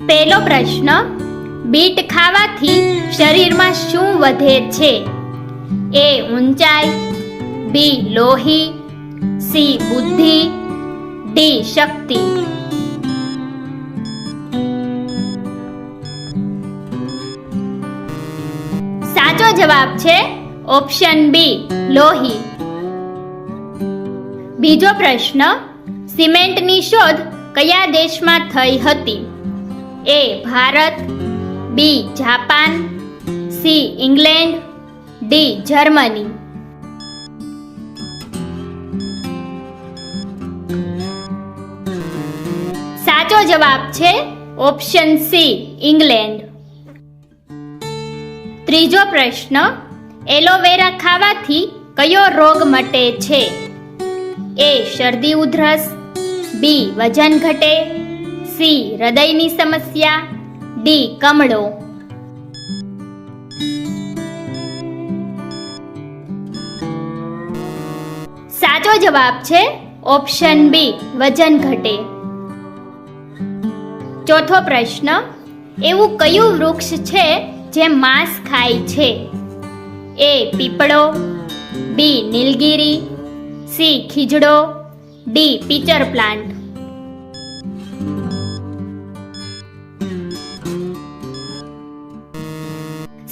પહેલો પ્રશ્ન, બીટ ખાવાથી શરીરમાં શું વધે છે? એ ઊંચાઈ, બી લોહી, સી બુદ્ધિ, ડી શક્તિ. સાચો જવાબ છે ઓપ્શન બી લોહી. બીજો પ્રશ્ન, સિમેન્ટની શોધ કયા દેશમાં થઈ હતી? A Bharat, B Japan, C England, D Germany. સાચો જવાબ છે ઓપ્શન સી ઇંગ્લેન્ડ. ત્રીજો પ્રશ્ન, એલોવેરા ખાવાથી કયો રોગ મટે છે? એ શરદી ઉધરસ, બી વજન ઘટે, સી હૃદયની સમસ્યા, ડી કમળો. સાચો જવાબ છે ઓપ્શન બી વજન ઘટે. ચોથો પ્રશ્ન, એવું કયું વૃક્ષ છે જે માંસ ખાય છે? એ પીપળો, બી નીલગિરી, સી ખીજડો, ડી પીચર પ્લાન્ટ.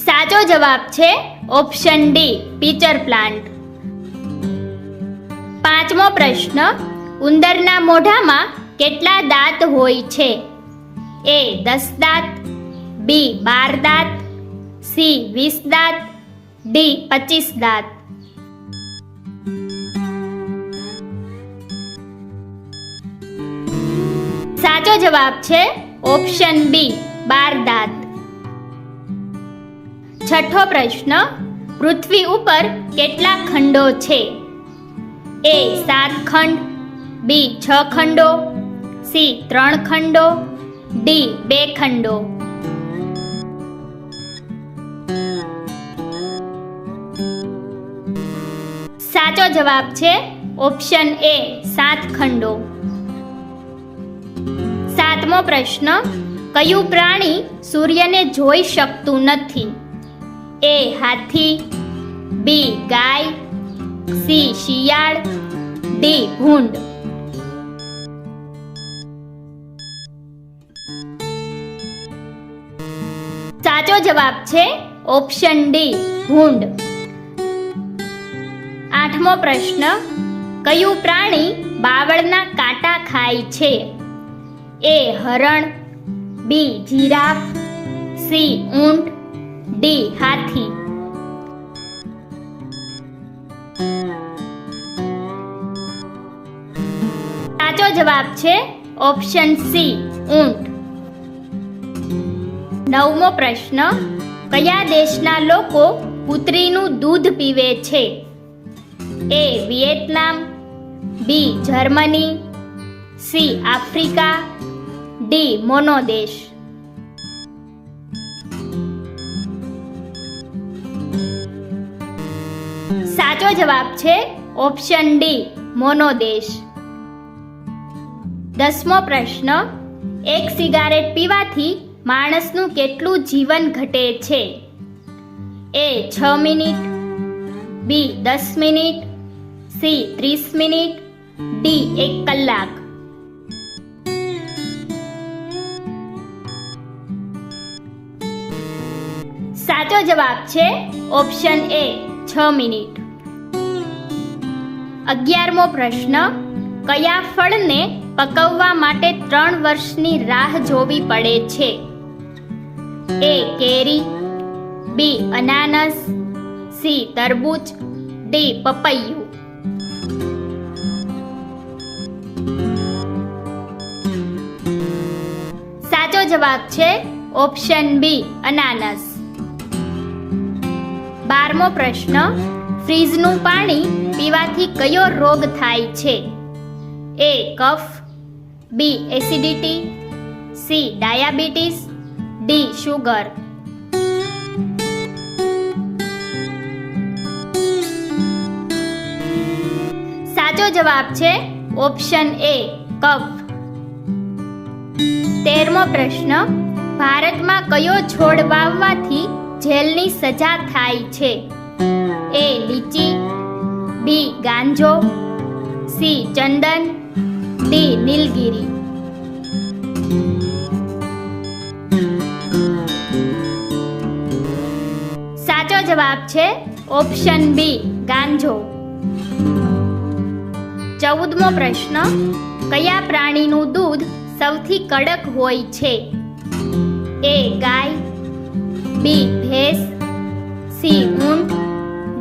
સાચો જવાબ છે ઓપ્શન ડી પીચર પ્લાન્ટ. પાંચમો પ્રશ્ન, ઉંદરના મોઢામાં કેટલા દાંત હોય છે? એ 10 દાંત, બી 12 દાંત, સી 20 દાંત, ડી 25 દાંત. સાચો જવાબ છે ઓપ્શન બી 12 દાંત. છઠ્ઠો પ્રશ્ન, પૃથ્વી ઉપર કેટલા ખંડો છે? એ 7 ખંડ, બી 6 ખંડો, સી 3 ખંડો, ડી 2 ખંડો. સાચો જવાબ છે ઓપ્શન એ 7 ખંડો. સાતમો પ્રશ્ન, કયું પ્રાણી સૂર્યને જોઈ શકતું નથી? એ હાથી, બી ગાય, સી શિયાળ, ડી ભૂંડ. સાચો જવાબ છે ઓપ્શન ડી ભૂંડ. આઠમો પ્રશ્ન, કયું પ્રાણી બાવળના કાંટા ખાય છે? એ હરણ, બી જીરાફ, સી ઊંટ, ડી હાથી. સાચો જવાબ છે ઓપ્શન સી ઊંટ. નવમો પ્રશ્ન, કયા દેશના લોકો કૂતરીનું દૂધ પીવે છે? A Vietnam, B Germany, C Africa, D મોનો દેશ. સાચો જવાબ છે ઓપ્શન ડી મોનો દેશ. દસમો પ્રશ્ન, એક સિગારેટ પીવાથી માણસનું કેટલું જીવન ઘટે છે? એ 6 મિનિટ, બી 10 મિનિટ, સી 30 મિનિટ, ડી 1 કલાક. સાચો જવાબ છે ઓપ્શન એ 6 મિનિટ. 11મો પ્રશ્ન, કયા ફળને પકવવા માટે 3 વર્ષની રાહ જોવી પડે છે? એ કેરી, બી અનાનસ, સી તરબૂચ, ડી પપૈયું. સાચો જવાબ છે ઓપ્શન બી અનાનસ. 12મો પ્રશ્ન, ફ્રીજનું પાણી પીવાથી કયો રોગ થાય છે? A cough, B acidity, C diabetes, D sugar. સાચો જવાબ છે ઓપ્શન એ કફ. 13મો પ્રશ્ન, ભારતમાં કયો છોડ વાવવાથી જેલની સજા થાય છે? એ લીચી, બી ગાંજો, સી ચંદન, ડી નીલગિરી. સાચો જવાબ છે ઓપ્શન બી ગાંજો. 14મો પ્રશ્ન, કયા પ્રાણીનું દૂધ સૌથી કડક હોય છે? એ ગાય, બી ભેંસ, સી ઊંટ,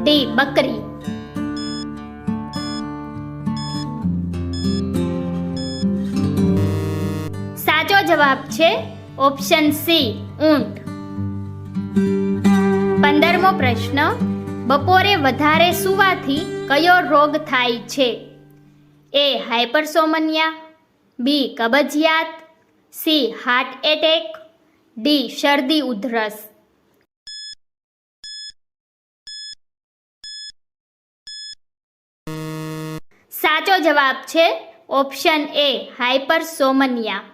ડી બકરી. સાચો જવાબ છે ઓપ્શન સી ઊંટ. 15મો પ્રશ્ન, બપોરે વધારે સૂવાથી કયો રોગ થાય છે? એ હાઇપરસોમનિયા, બી કબજિયાત, સી હાર્ટ એટેક, ડી શરદી ઉધરસ. સાચો જવાબ છે ઓપ્શન એ હાઇપરસોમનિયા.